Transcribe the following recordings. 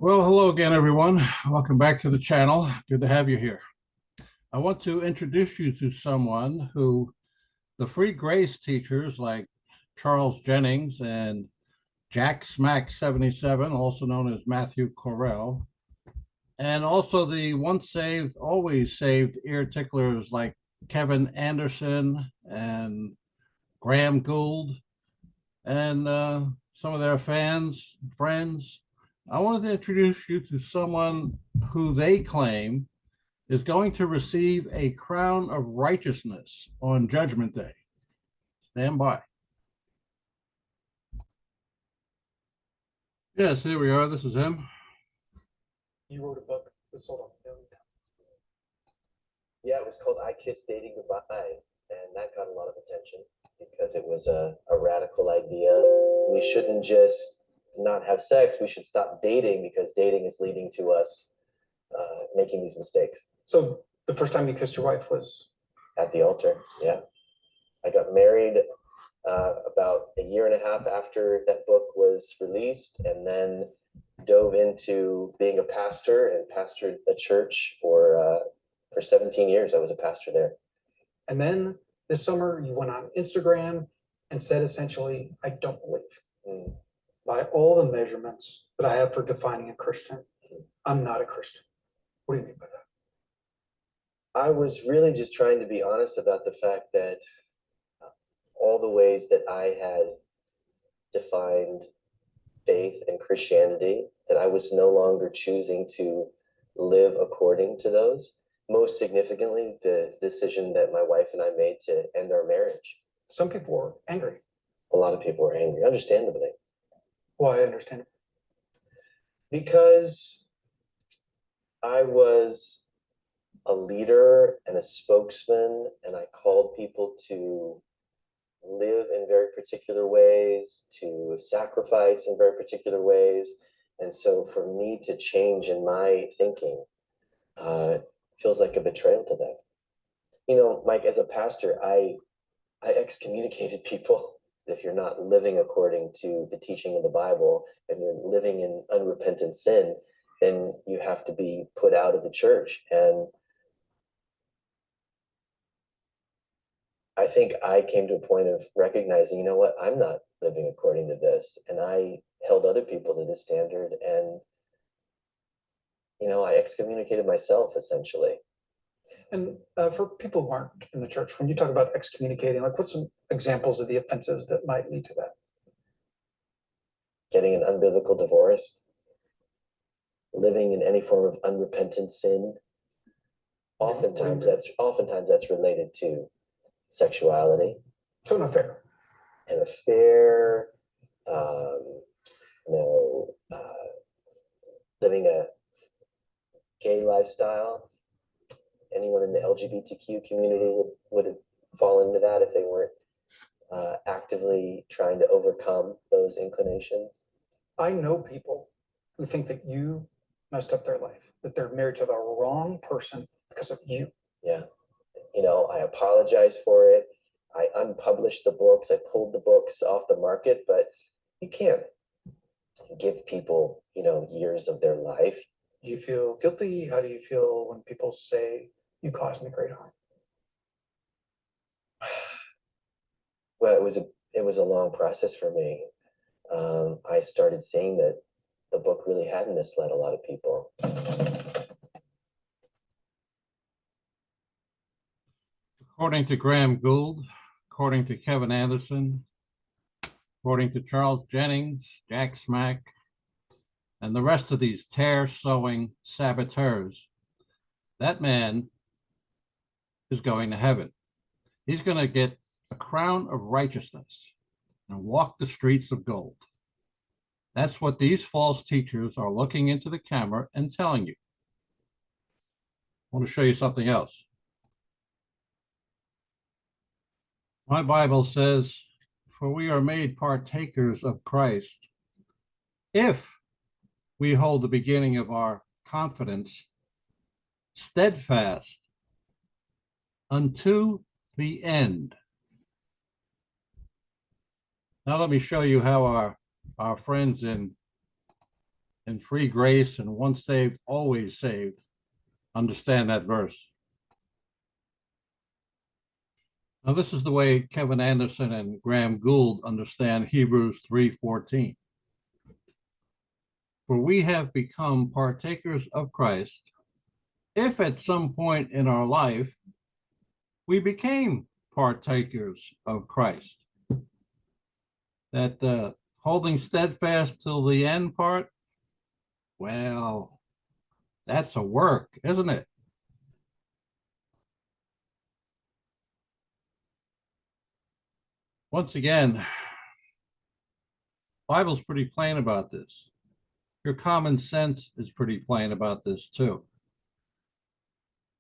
Well, hello again, everyone. Welcome back to the channel. Good to have you here. I want to introduce you to someone who the free grace teachers like Charles Jennings and Jack Smack 77, also known as Matthew Correll, and also the once saved, always saved ear ticklers like Kevin Anderson and Graham Gould and some of their fans, friends. I wanted to introduce you to someone who they claim is going to receive a crown of righteousness on Judgment Day. Stand by. Yes, here we are. This is him. You wrote a book that sold off a million times. Yeah, it was called I Kiss Dating Goodbye, and that got a lot of attention because it was a radical idea. We shouldn't just not have sex, we should stop dating because dating is leading to us making these mistakes. So the first time you kissed your wife was? At the altar, yeah. I got married about a year and a half after that book was released, and then dove into being a pastor and pastored a church for 17 years. I was a pastor there. And then this summer you went on Instagram and said essentially, I don't believe. By all the measurements that I have for defining a Christian, I'm not a Christian. What do you mean by that? I was really just trying to be honest about the fact that all the ways that I had defined faith and Christianity, that I was no longer choosing to live according to those. Most significantly, the decision that my wife and I made to end our marriage. Some people were angry. A lot of people were angry, understandably. Well, I understand. Because I was a leader and a spokesman, and I called people to live in very particular ways, to sacrifice in very particular ways. And so for me to change in my thinking feels like a betrayal to them. You know, Mike, as a pastor, I excommunicated people. If you're not living according to the teaching of the Bible and you're living in unrepentant sin, then you have to be put out of the church. And I think I came to a point of recognizing, you know what, I'm not living according to this. And I held other people to this standard, and, you know, I excommunicated myself essentially. And for people who aren't in the church, when you talk about excommunicating, like what's some examples of the offenses that might lead to that? Getting an unbiblical divorce, living in any form of unrepentant sin. Oftentimes that's related to sexuality. So an affair. An affair, you know, living a gay lifestyle. Anyone in the LGBTQ community would fall into that if they weren't actively trying to overcome those inclinations. I know people who think that you messed up their life, that they're married to the wrong person because of you. Yeah. You know, I apologize for it. I unpublished the books. I pulled the books off the market, but you can't give people, you know, years of their life. Do you feel guilty? How do you feel when people say you caused me great harm? Well, it was a long process for me. I started seeing that the book really had misled a lot of people. According to Graham Gould, according to Kevin Anderson, according to Charles Jennings, Jack Smack, and the rest of these tare-sowing saboteurs, that man is going to heaven. He's going to get a crown of righteousness and walk the streets of gold. That's what these false teachers are looking into the camera and telling you. I want to show you something else. My Bible says, for we are made partakers of Christ if we hold the beginning of our confidence steadfast unto the end. Now let me show you how our friends in in free grace and once saved, always saved understand that verse. Now, this is the way Kevin Anderson and Graham Gould understand Hebrews 3:14. For we have become partakers of Christ if at some point in our life we became partakers of Christ. That holding steadfast till the end part, well, that's a work, isn't it? Once again, Bible's pretty plain about this. Your common sense is pretty plain about this too.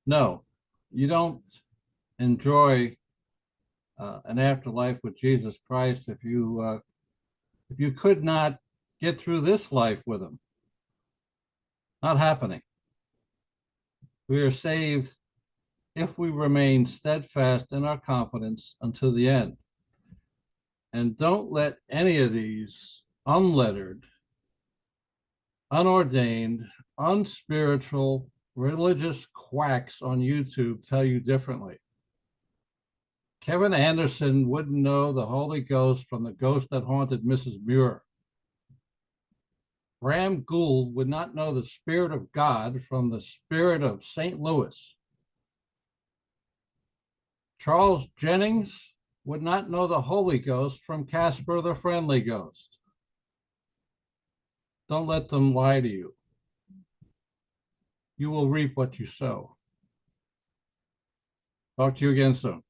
No, you don't enjoy an afterlife with Jesus Christ if you could not get through this life with him. Not happening. We are saved if we remain steadfast in our confidence until the end. And don't let any of these unlettered, unordained, unspiritual, religious quacks on YouTube tell you differently. Kevin Anderson wouldn't know the Holy Ghost from the ghost that haunted Mrs. Muir. Graham Gould would not know the Spirit of God from the Spirit of St. Louis. Charles Jennings would not know the Holy Ghost from Casper the Friendly Ghost. Don't let them lie to you. You will reap what you sow. Talk to you again soon.